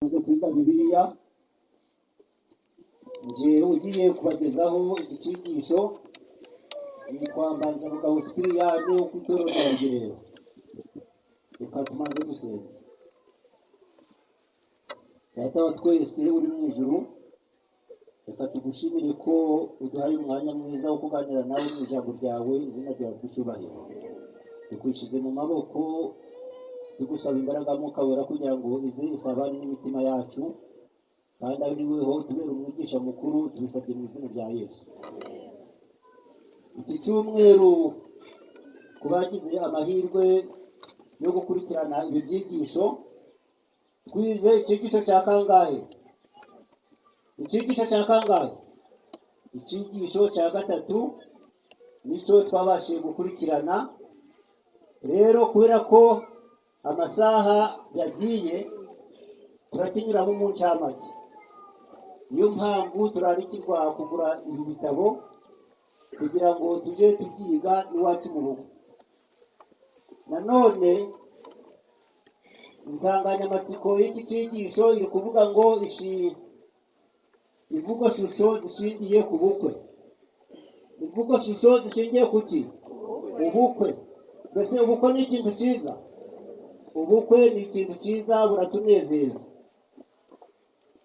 Tuze kwiga Bibiliya, nje ugiye kubagezaho iki cyigisho nitwa Mbanzabugabo Sipiriyani wo ku itorero rya Rugerero. Reka tumanze dusenge. Data wa twese uri mu ijuru, reka tugushimire ko uduhaye umwanya mwiza wo kuganira nawe mu ijambo ryawe, izina ryawe ry'icyubahiro. Tukwishize mu maboko, tugusaba imbaraga Mwuka Wera kugira ngo ize isabane n'imitima yacu, kandi ari weho tubera umwigisha mukuru, tubisabye mu izina rya Yesu. Iki cyumweru ku bagize amahirwe yo gukurikirana ibi byigisho, twize icyigisho cya kangahe? Icyigisho cya kangahe? Icyigisho cya gatatu nicyo twabashije gukurikirana. Rero kubera ko amasaha yagiye, turakinyuramo mu ncamake. Niyo mpamvu turarikirwa kugura ibi bitabo kugira ngo tuje tubyiga iwacu mu rugo. Nanone insanganyamatsiko y'iki cyigisho iri kuvuga ngo imvugo shusho zishingiye ku bukwe. Imvugo shusho zishingiye ku ki? Ubukwe. Mbese ubukwe ni ikintu cyiza? Ubukwe ni ikintu cyiza, buratunezeza.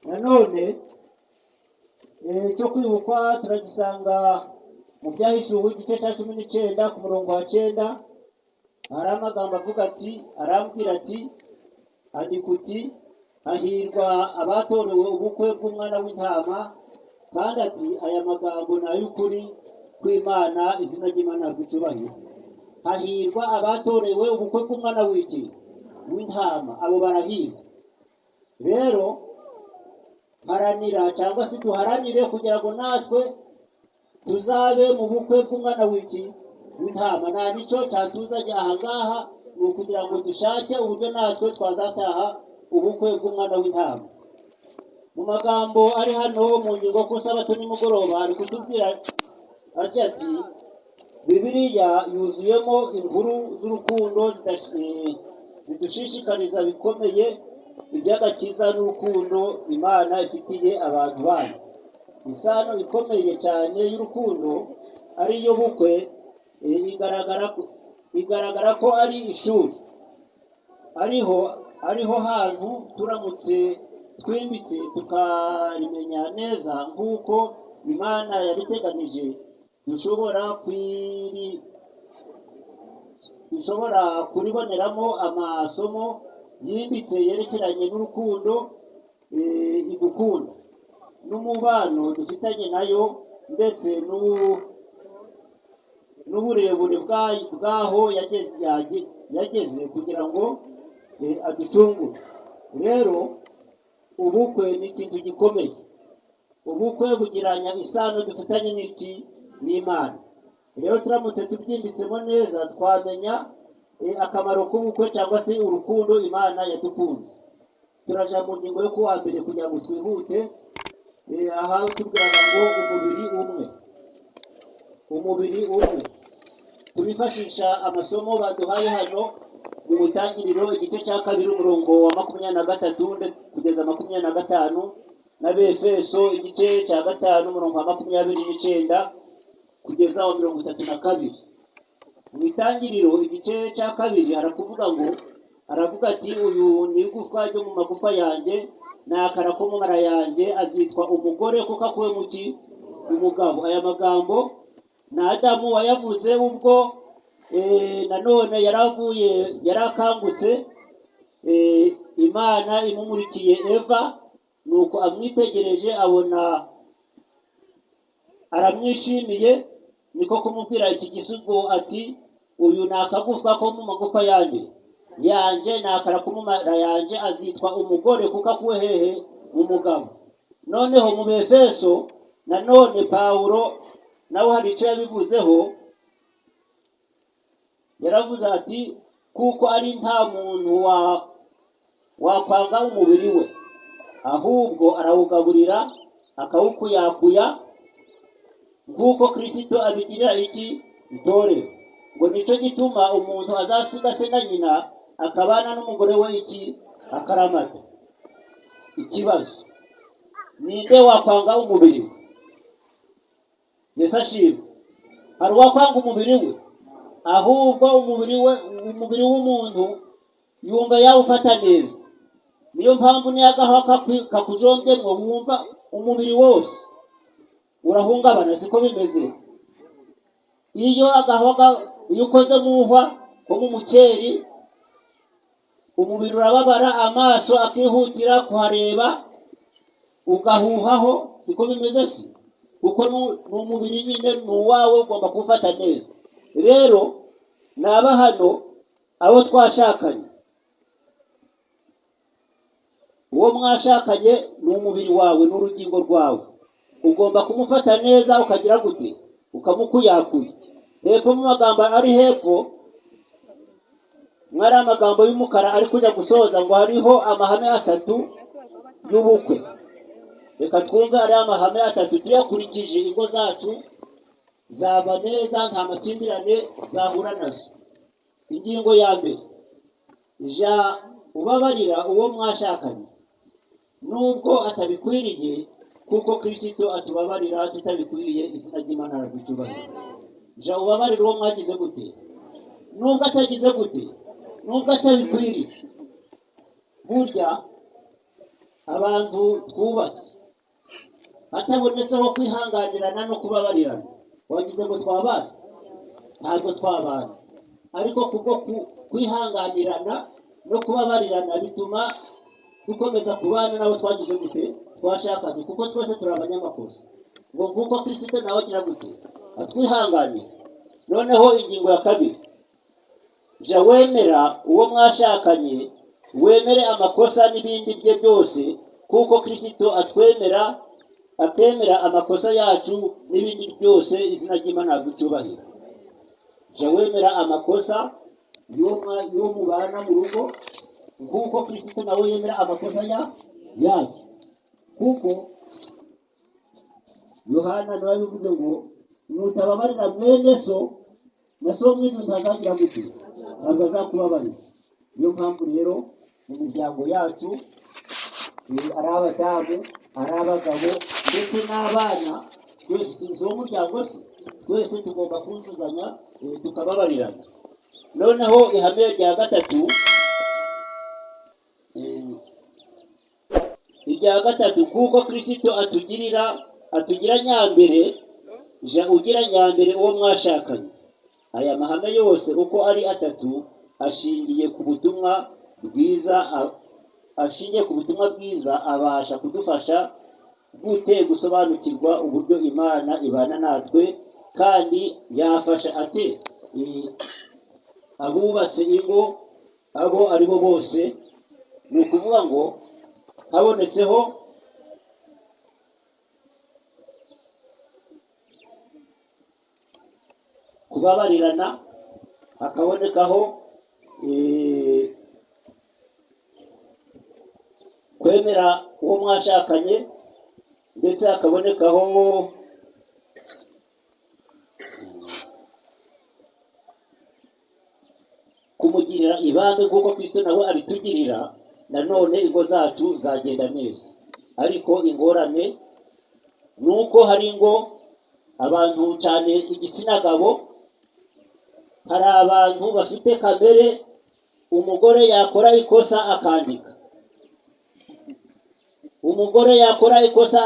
Nanone cyo kwibukwa turagisanga mu Byahishuwe igice cya 19 ku murongo wa 9. Hari amagambo avuga ati, arambwira ati, andika uti, hahirwa abatorewe ubukwe bw'umwana w'intama, kandi ati aya magambo ni ay'ukuri kw'Imana, izina ry'Imana ry'icyubahiro. Hahirwa abatorewe ubukwe bw'umwana w'intama, abo barahirwa. Rero haranira cyangwa se duharanire kugira ngo natwe tuzabe mu bukwe bw'umwana w'intama. Nta nicyo cyatuzanye aha ngaha, ni ukugira ngo dushake uburyo natwe twazataha ubukwe bw'umwana w'intama. Mu magambo ari hano mu ngingo ku Sabato nimugoroba ari kutubwira ati, Bibiliya yuzuyemo inkuru z'urukundo zidushishikariza bikomeye iby'agakiza n'urukundo Imana ifitiye abantu bayo. Isano ikomeye cyane y'urukundo ariyo bukwe igaragara ko ari ishuri, ariho hantu turamutse twimbitse tukarimenya neza nk'uko Imana yabiteganije, dushobora kuriboneramo amasomo yimbitse yerekeranye n'urukundo idukunda n'umubano dufitanye nayo, ndetse n'uburebure bwaho yageze kugira ngo aducungure. Rero ubukwe ni ikintu gikomeye. Ubukwe bugiranya isano dufitanye n'Imana. Rero turamutse tubyimbitsemo neza, twamenya akamaro k'ubukwe cyangwa se urukundo Imana yadukunze. Turaja mu ngingo yo kuwa mbere kugira ngo twihute. Aha tubwiraga ngo umubiri umwe. Turifashisha amasomo baduhaye hano mu Butangiriro igice cya 2 umurongo wa 23 kugeza 25, na Befeso igice cya 5 umurongo wa 29 kugeza wa 32. Mu Itangiriro igice cya 2 aravuga ati, uyu ni igufwa ryo mu magufa yanjye, n'akara ko mu mara yanjye, azitwa umugore kuko akuwe mu umugabo. Aya magambo na Adamu wayavuze ubwo nanone yarakangutse, Imana imumurikiye Eva, nuko amwitegereje abona aramwishimiye, niko kumubwira iki gisugo ati, uyu ni akagufwa ko mu magufa yanjye, n'akara ko mu mara yanjye, azitwa umugore kuko akuwe hehe? Mu mugabo. Noneho mu Befeso nanone Pawulo nawe hari icyo yabivuzeho, yaravuze ati, kuko ari nta muntu wakwanga umubiri we, ahubwo arawugaburira akawukuyakuya nk'uko Kristo abigirira itorero, ngo nicyo gituma umuntu azasiga se na nyina akabana n'umugore we akaramata. ikibazo, ninde wakwanga umubiri we? Yesu ashimwe. Hari uwakwanga umubiri we? Ahubwo umubiri w'umuntu yumva yawufata neza. Niyo mpamvu niyagaho kakujombyemwo wumva umubiri wose urahungabana. Siko bimeze? Iyo ukoze muhwa ko mu muceri, umubiri urababara, amaso akihutira kuhareba, ugahuhaho. Siko bimeze se? Kuko n'umubiri nyine ni uwawe, ugomba kuwufata neza. Rero naba hano abo twashakanye, uwo mwashakanye ni umubiri wawe, n'urugingo rwawe, ugomba kumufata neza, ukagira gute? Ukamukuyakuya. Hepfo mu magambo ari hepfo, mwari amagambo y'umukara ari kujya gusoza ngo hariho amahame 3 y'ubukwe. Reka twumve ari amahame 3 tuyakurikije ingo zacu zaba neza, nta makimbirane zahura nazo. Ingingo ya mbere, ja ubabarira uwo mwashakanye nubwo atabikwiriye, kuko Kristo atubabarira tutabikwiriye. Izina ry'Imana rigucyubahiro. Ja ubabarira uwo mwagize gute? Nubwo atagize gute? Nubwo atabikwiriye. Burya abantu twubatse hatabonetseho kwihanganirana no kubabarirana, wagize ngo twabana? Ntabwo twabana. Ariko kubwo kwihanganirana no kubabarirana bituma dukomeza kubana nabo twagize gute? Twashakanye. Kuko twese turi abanyamakosa. Ngo kuko Kristo nawe agira gute? Atwihanganira. Noneho ingingo ya kabiri, ja wemera uwo mwashakanye, wemere amakosa n'ibindi bye byose, kuko Kristo atwemera, akemera amakosa yacu n'ibindi byose. Izina ry'Imana rigucyubahiro. Ja wemera amakosa yo mubana mu rugo, kuko Kristo nawe yemera amakosa yacu. Kuko Yohana nawe bivuze ngo nutababarira mwene so, na so mwiza ntazagira gute? Ntabwo azakubabarira. Niyo mpamvu rero mu miryango yacu, ari abadamu, ari abagabo, ndetse n'abana, twese sinzi uwo muryango se, twese tugomba kuzuzanya, tukababarirana. Noneho ihame rya gatatu, kuko Kristo atugira nyambere, ja ugira nyambere uwo mwashakanye. Aya mahame yose uko ari 3 ashingiye ku butumwa bwiza, abasha kudufasha gusobanukirwa uburyo Imana ibana natwe, kandi yafasha ate abubatse ingo abo aribo bose. Ni ukuvuga ngo habonetseho kubabarirana, hakabonekaho kwemera uwo mwashakanye, ndetse hakabonekaho kumugirira ibambe kuko Kristo nawe abitugirira. Nanone ingo zacu zagenda neza. Ariko ingorane nuko hari ingo, abantu cyane igitsina gabo, hari abantu bafite kamere, umugore yakora ikosa akandika, umugore yakora ikosa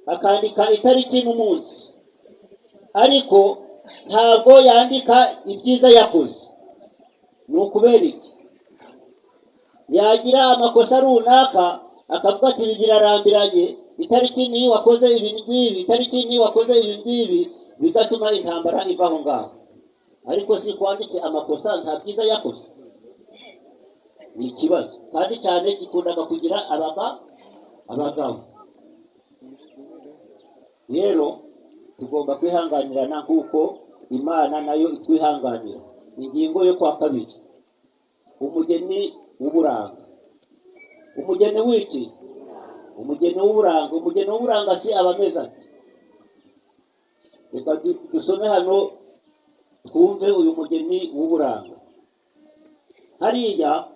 akandika itariki n'umunsi, ariko ntabwo yandika ibyiza yakoze. Ni ukubera iki? Yagira amakosa runaka akavuga ati ibi birarambiranye, itariki ni wakoze ibi ngibi, itariki ni wakoze ibi ngibi, bigatuma intambara iva aho ngaho. Ariko si kwanditse amakosa nta byiza yakoze. Ni ikibazo kandi cyane gikundaga kugira abagabo. Rero tugomba kwihanganirana nk'uko Imana nayo itwihanganira. Ingingo yo kwa kabiri, umugeni w'uburanga. Umugeni w'iki? Umugeni w'uburanga. Umugeni w'uburanga si abameze ati? Reka dusome hano twumve uyu mugeni w'uburanga. Hariya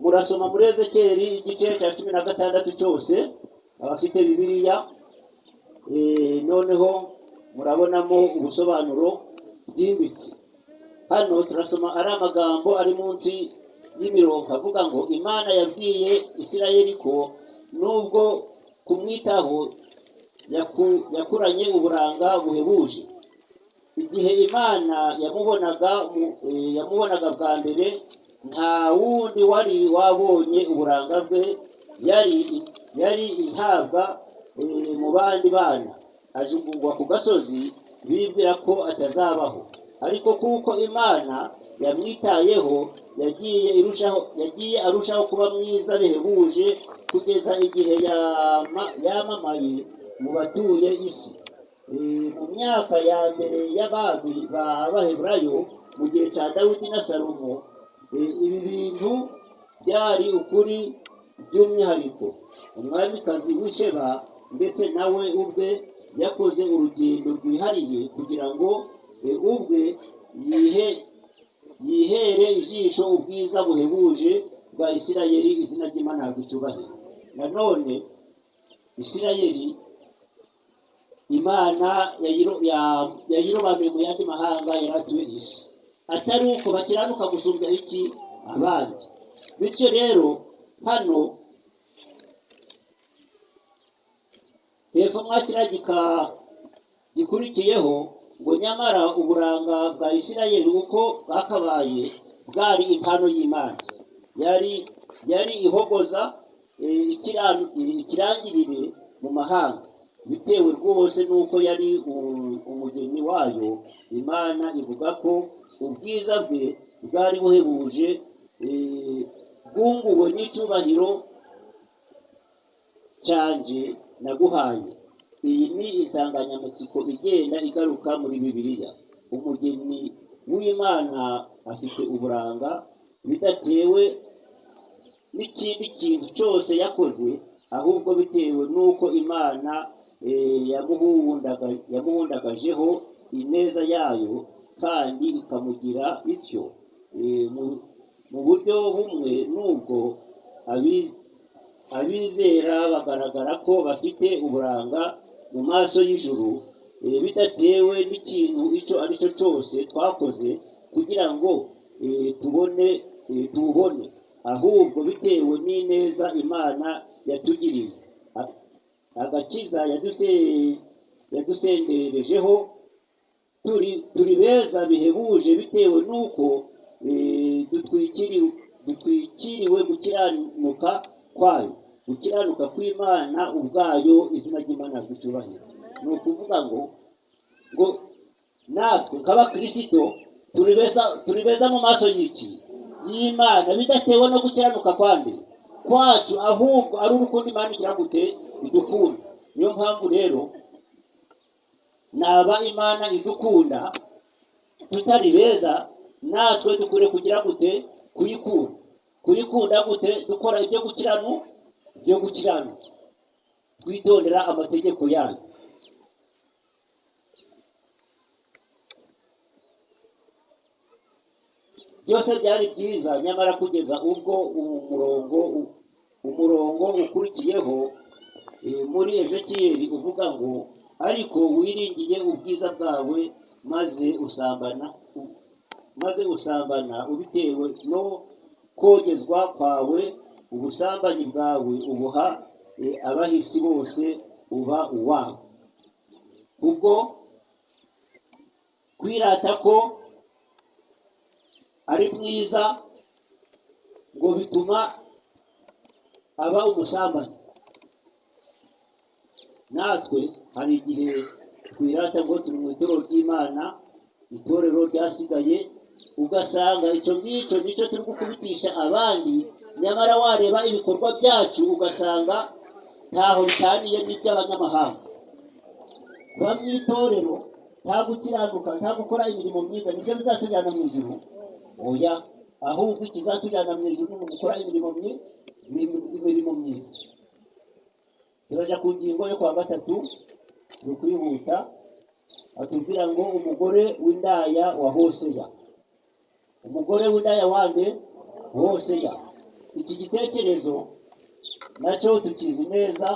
murasoma muri Ezekiyeli igice cya 16 cyose abafite Bibiliya. Noneho murabonamo ubusobanuro bwimbitse. Hano turasoma ari amagambo ari munsi y'imirongo avuga ngo Imana yabwiye Isirayeli ko nubwo kumwitaho yakuranye uburanga buhebuje. Igihe Imana yamubonaga bwa mbere, nta wundi wari wabonye uburanga bwe. Yari intabwa mu bandi bana, ajugunywa ku gasozi bibwira ko atazabaho. Ariko kuko Imana yamwitayeho, yagiye arushaho kuba mwiza bihebuje, kugeza igihe yamamaye mu batuye isi. Mu myaka ya mbere y'abami b'Abaheburayo, mu gihe cya Dawidi na Salomo, ibi bintu byari ukuri by'umwihariko. Umwamikazi w'Isheba ndetse nawe ubwe yakoze urugendo rwihariye kugira ngo ubwe yihere ijisho ubwiza buhebuje bwa Isirayeli. Izina ry'Imana ry'icyubahiro. Nanone Isirayeli Imana yayirobanuye mu yandi mahanga yaratuye isi, atari uko bakiranuka gusumbya iki abandi. Bityo rero hano hepfo mwakira gikurikiyeho ngo nyamara uburanga bwa Isirayeli uko bwakabaye bwari impano y'Imana, yari ihogoza ikirangirire mu mahanga, bitewe rwose n'uko yari umugeni wayo. Imana ivuga ko ubwiza bwe bwari buhebuje, bwunguwe n'icyubahiro cyanje naguhaye. Iyi ni insanganyamatsiko igenda igaruka muri Bibiliya. Umugeni w'Imana afite uburanga, bidatewe n'ikindi kintu cyose yakoze, ahubwo bitewe n'uko Imana yamuhundagajeho ineza yayo, kandi ikamugira ityo mu buryo bumwe. Nubwo abizera bagaragara ko bafite uburanga mu maso y'ijuru, bidatewe n'ikintu icyo ari cyo cyose twakoze kugira ngo tubone, ahubwo bitewe n'ineza Imana yatugiriye, agakiza yadusenderejeho. Turi beza bihebuje bitewe n'uko dutwikiriwe gukiranuka kwayo, gukiranuka kw'Imana ubwayo. Izina ry'Imana ry'icyubahiro. Ni ukuvuga ngo natwe nk'Abakristo turi beza mu maso y'Imana, bidatewe no gukiranuka kwacu, ahubwo ari urukundo Imana igira gute idukunda. Niyo mpamvu rero naba Imana idukunda tutari beza, natwe dukwiye kugira gute kuyikunda gute? Dukora ibyo gukiranuka, twitondera amategeko yayo. Byose byari byiza, nyamara kugeza ubwo umurongo ukurikiyeho muri Ezekiyeli uvuga ngo ariko wiringiye ubwiza bwawe, maze usambana ubitewe no kogezwa kwawe. Ubusambanyi bwawe ubuha abahisi bose, uba uwabo. Ubwo kwirata ko ari mwiza ngo bituma aba umusambanyi. Natwe hari igihe twirata ngo turi mu itorero ry'Imana, itorero ryasigaye, ugasanga icyo ngicyo nicyo turi gukubitisha abandi, nyamara wareba ibikorwa byacu ugasanga ntaho bitaniye n'iby'abanyamahanga. Kuba mu itorero nta gukiranuka, nta gukora imirimo myiza nibyo bizatujyana mu ijuru? Oya, ahubwo ikizatujyana mu ijuru ni gukora imirimo myiza. Turaja ku ngingo yo kwa gatatu, turi kwihuta. Atubwira ngo umugore w'indaya wa Hoseya. Umugore w'indaya wande? Hoseya. iki gitekerezo nacyo tukizi neza,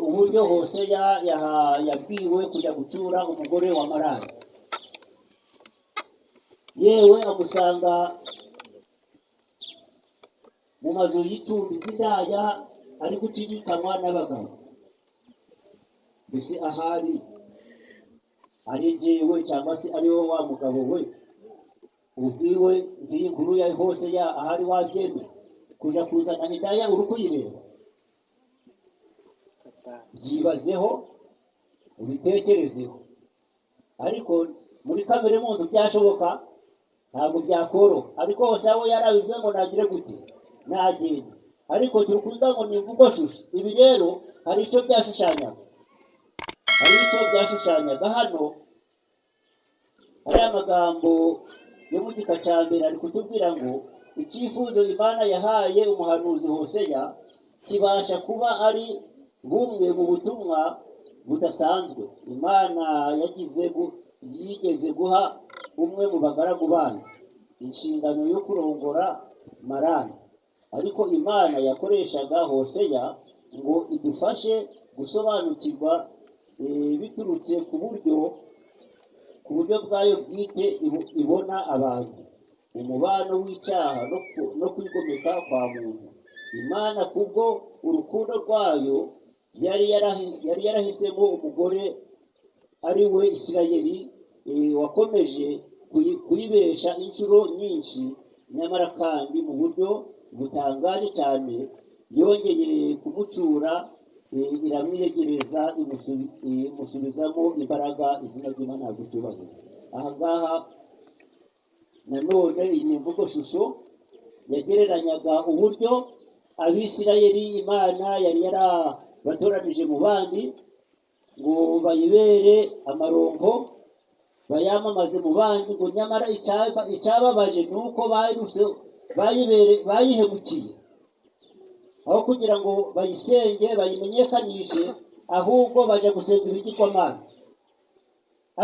uburyo Hoseya yabwiwe kujya gucura umugore wa maraya, yewe amusanga mu mazu y'icumbi z'indaya ari gucirikanwa n'abagabo. Mbese ahari ari njyewe cyangwa se ari wowe wa mugabo we ubwiwe ngiyi nkuru ya Hoseya ahari wabyemera kuja kuzana indaya uri kuyireba? Byibazeho ubitekerezeho. Ariko muri kamere muntu byashoboka? Ntabwo byakoroha. Ariko Hoseya we yarabibwiwe ngo nagire gute, nagenda. Ariko turukuvuga ngo ni imvugo shusho. Ibi rero hari icyo byashushanyaga hano. Hari amagambo yo mu gika cya mbere ari kutubwira ngo icyifuzo Imana yahaye umuhanuzi Hoseya kibasha kuba ari bumwe mu butumwa budasanzwe Imana yigeze guha umwe mu bagaragu bayo inshingano yo kurongora maraya. Ariko Imana yakoreshaga Hoseya ngo idufashe gusobanukirwa biturutse ku buryo bwayo bwite ibona abantu, umubano w'icyaha no kwigomeka kwa muntu. Imana kubwo urukundo rwayo yari yarahisemo umugore ari we Isirayeli, wakomeje kuyibesha inshuro nyinshi, nyamara kandi mu buryo butangaje cyane yongeye kumucura, iramwiyegereza, imusubizamo imbaraga. Izina ry'Imana gucyubahiro. Aha ngaha nanone iyi mvugo shusho yagereranyaga uburyo Abisirayeli Imana yari yarabatoranije mu bandi ngo bayibere amaronko, bayamamaze mu bandi, ngo nyamara icyababaje ni uko bayihemukiye. Aho kugira ngo bayisenge bayimenyekanishe, ahubwo bajya gusenga ibigirwamana.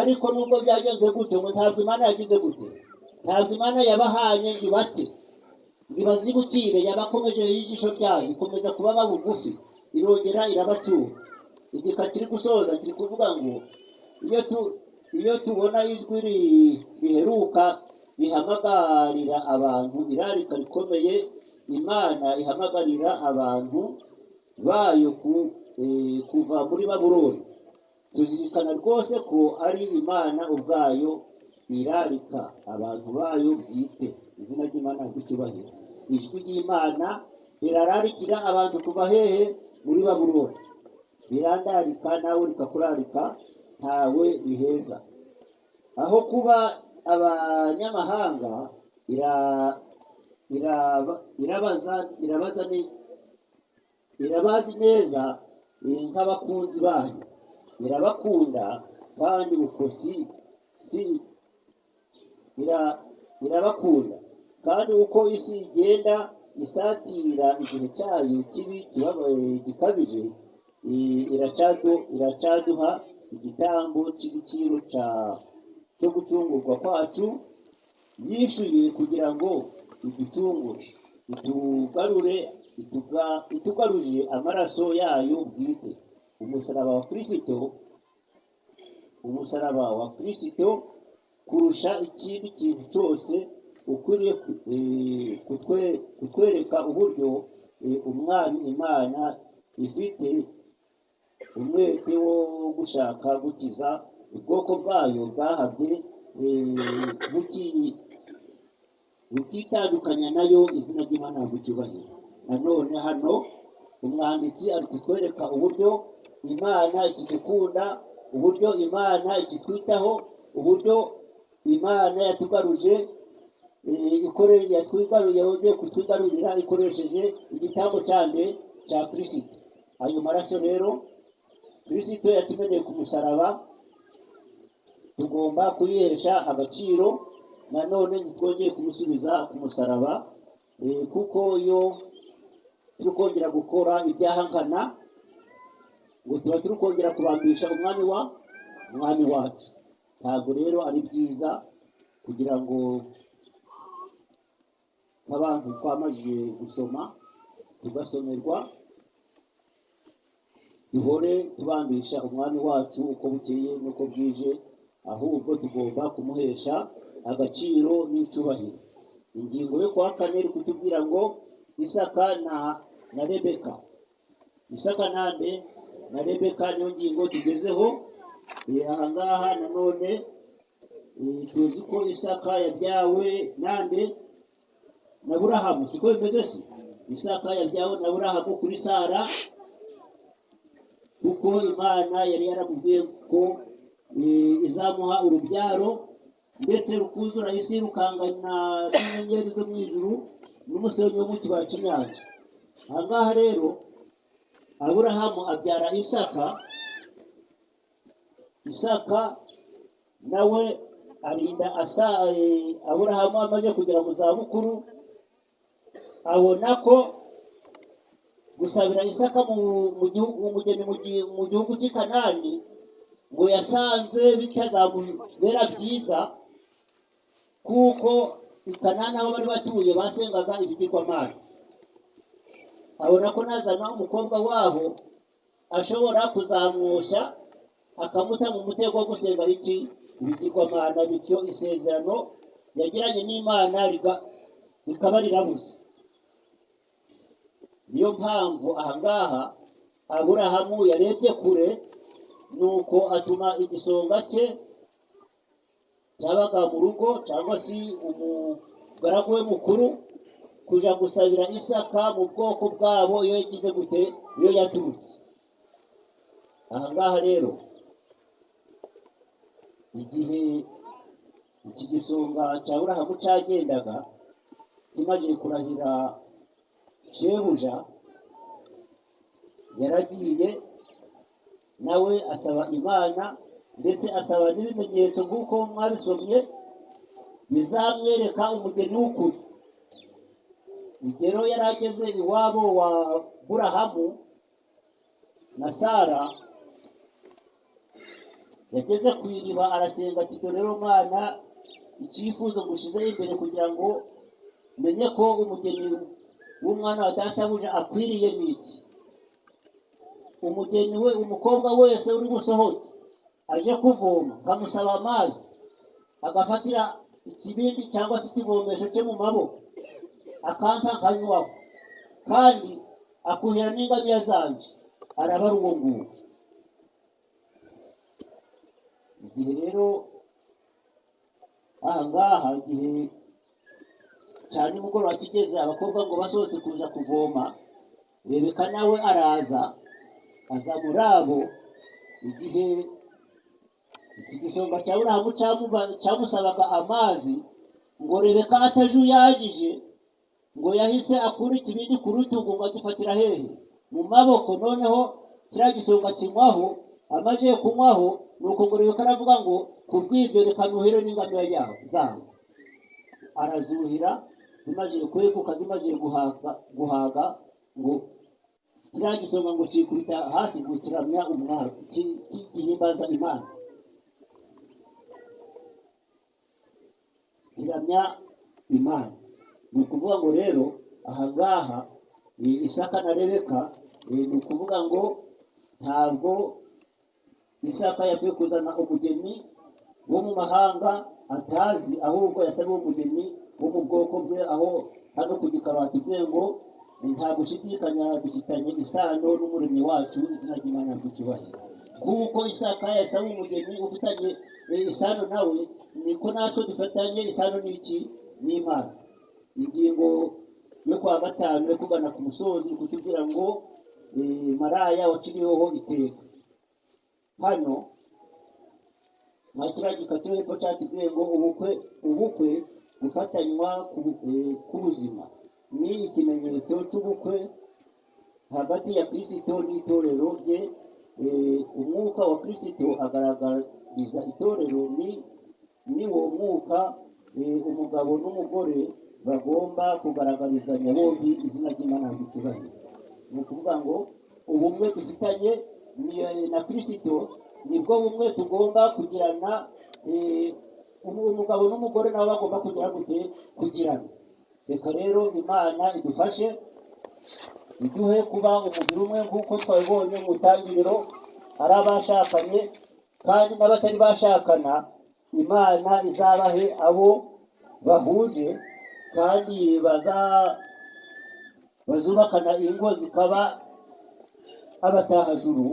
Ariko nubwo byagenze gutyo, ngo ntabwo Imana yagize gute, ntabwo Imana yabahanye ibate ibazibukire, yabakomeje ijisho ryayo, ikomeza kubaba bugufi, irongera irabacura. Igika kiri gusoza kiri kuvuga ngo iyo tubona ijwi riheruka rihamagarira abantu irarika rikomeye, Imana ihamagarira abantu bayo kuva muri Babuloni, tuzirikana rwose ko ari Imana ubwayo irarika abantu bayo bwite. Izina ry'Imana ry'icyubahiro. Ijwi ry'Imana rirararikira abantu kuva hehe? Muri Babuloni. Rirandarika nawe rikakurarika, ntawe biheza. Aho kuba abanyamahanga irabazi neza nk'abakunzi bayo, irabakunda kandi ubukosi irabakunda. Kandi uko isi igenda isatira igihe cyayo kibi gikabije, iracaduha igitambo cy'igiciro cyo gucungurwa kwacu, yishuye kugira ngo iducungure, itugaruje amaraso yayo bwite. Umusaraba wa Kristo kurusha ikindi kintu cyose ukwiriye kutwereka uburyo umwami Imana ifite umwete wo gushaka gukiza ubwoko bwayo bwahabye, butitandukanya nayo. Izina ry'Imana gucyubahiro. Nanone hano umwanditsi ari kutwereka uburyo Imana ikidukunda, uburyo Imana ikitwitaho, uburyo Imana yatugaruje, yongeye kutwigarurira ikoresheje igitambo cya Kristo. Ayo maraso rero Kristo yatumeneye ku musaraba, tugomba kuyihesha agaciro. Nanone ntitwongeye kumusubiza ku musaraba, kuko iyo turi kongera gukora ibyaha nkana, ngo tuba turi kongera kubambisha umwami wacu. Ntabwo rero ari byiza kugira ngo nk'abantu twamaze gusoma tugasomerwa, duhore tubambisha umwami wacu uko bukeye n'uko bwije, ahubwo tugomba kumuhesha agaciro n'icyubahiro. Ingingo yo kuwa kane iri kutubwira ngo Isaka na Rebeka. Isaka nande na Rebeka niyo ngingo tugezeho. Ahangaha nanone tuzi ko Isaka yabyawe nande na Aburahamu, siko bimeze se? Isaka yabyawe na Aburahamu kuri Sara, kuko Imana yari yaramubwiye ko izamuha urubyaro, ndetse rukuzura isi rukangana n'inyenyeri zo mu ijuru n'umusenyi wo mu kibaya cy'inyanja. Ahangaha rero Aburahamu abyara Isaka. Isaka nawe arinda Aburahamu amaze kugera mu zabukuru, abona ko gusabira Isaka umugeni mu gihugu cy'i Kanani ngo yasanze bitazamubera byiza, kuko i Kanani aho bari batuye basengaga ibigirwamana. Abona ko nazana umukobwa waho ashobora kuzamwosha akamuta mu mutego wo gusenga ibigirwamana, bityo isezerano yagiranye n'Imana rikaba rirabuze. Niyo mpamvu ahangaha Aburahamu yarebye kure, nuko atuma igisonga cye cyabaga mu rugo cyangwa se umugaragu we mukuru kuja gusabira Isaka mu bwoko bwabo iyo yagize gute, iyo yaturutse. Ahangaha rero igihe iki gisonga cya Aburahamu cyagendaga kimaze kurahira shebuja, yaragiye nawe asaba Imana, ndetse asaba n'ibimenyetso nk'uko mwabisomye bizamwereka umugeni w'ukuri. Rero yarageze iwabo wa Aburahamu na Sara, yageze ku iriba arasenga ati dore rero Mana, icyifuzo ngushize imbere kugira ngo menye ko umugeni w'umwana wa databuja akwiriye n'iki. Umugeni we, umukobwa wese uri busohoke aje kuvoma, kamusaba amazi, agafatira ikibindi cyangwa se ikivomesho cye mu maboko, akampa akanywaho, kandi akuhira n'ingamiya zanje, araba ari uwo nguwo. Igihe rero ahangaha igihe cya nimugoroba kigeze, abakobwa ngo basohotse kuza kuvoma, Rebeka nawe araza aza muri abo. Igihe iki gisonga cya Aburahamu cyamusabaga amazi, ngo Rebeka atajuyajije, ngo yahise akura ikibindi ku rutugu ngo agifatira hehe, mu maboko. Noneho kiriya gisonga kinywaho, amaze kunywaho, nuko ngo Rebeka aravuga ngo kubw'ibyo reka nuhire n'ingamiya zawe. Arazuhira, zimaze kweguka, zimaze guhaga, ngo kiriya gisonga ngo kikubita hasi, ngo kiramya umwami, gihimbaza Imana, kiramya Imana. Ni ukuvuga ngo rero ahangaha Isaka na Rebeka, ni ukuvuga ngo ntabwo Isaka yapfuye kuzana umugeni wo mu mahanga atazi, ahubwo yasabiye umugeni wo mu bwoko bwe. Aho hano ku gikabati bwe ngo nta gushidikanya dufitanye isano n'umuremyi wacu, izina ry'Imana ry'icyubahiro. Kuko Isaka yasaba umugeni ufitanye isano nawe, niko natwe dufatanye isano n'iki, n'Imana. Ingingo yo kwa gatanu yo kugana ku musozi kutubwira ngo maraya waciriweho iteka. Hano nta kiriya gika cyo hepfo cyatubwiye ngo ubukwe gufatanywa k'ubuzima ni ikimenyetso cy'ubukwe hagati ya Kristo n'itorero rye. Umwuka wa Kristo agaragariza itorero, ni wo mwuka umugabo n'umugore bagomba kugaragarizanya bombi, izina ry'Imana ry'icyubahiro. Ni ukuvuga ngo ubumwe dufitanye na Kristo nibwo bumwe tugomba kugirana, umugabo n'umugore nabo bagomba kugirana. reka rero Imana idufashe iduhe kuba umubiri umwe nk'uko twabibonye mu itangiriro ari abashakanye, kandi n'abatari bashakana Imana izabahe abo bahuje, kandi bazubakana ingo zikaba abatahajuru.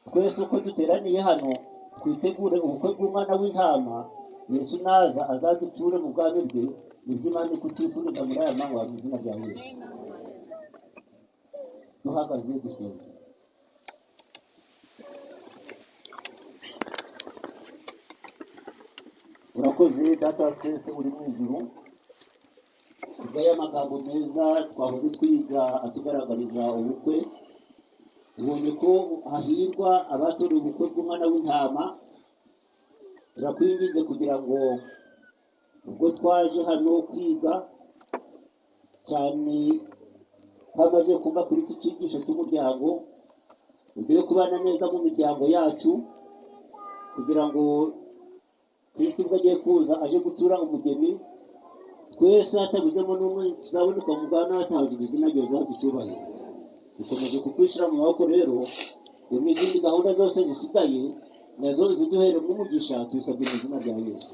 Twese uko duteraniye hano twitegure ubukwe bw'umwana w'intama, Yesu naza azaducure mu bwami bwe. Nibyo Imana ikutwifuriza muri aya manywa mu izina rya Yesu. Duhagaze dusenga. Urakoze Data wa twese uri mu ijuru, kubw'aya magambo meza twahoze twiga atugaragariza ubukwe. Tubonye ko hahirwa abatorewe ubukwe bw'umwana w'intama. Turakwinginze kugira ngo ubwo twaje hano kwiga cyane twamaze kumva kuri iki cyigisho cy'umuryango, ugiye kubana neza mu miryango yacu, kugira ngo Kristo ubwo agiye kuza aje gucura umugeni, twese hatabuzemo n'umwe tuzaboneka mu bwana hatahajuru, izina ryawe rihabwe icyubahiro. Dukomeje kukwishyira mu maboko rero, n'izindi gahunda zose zisigaye nazo ziduhere umugisha, tubisabye mu izina rya Yesu.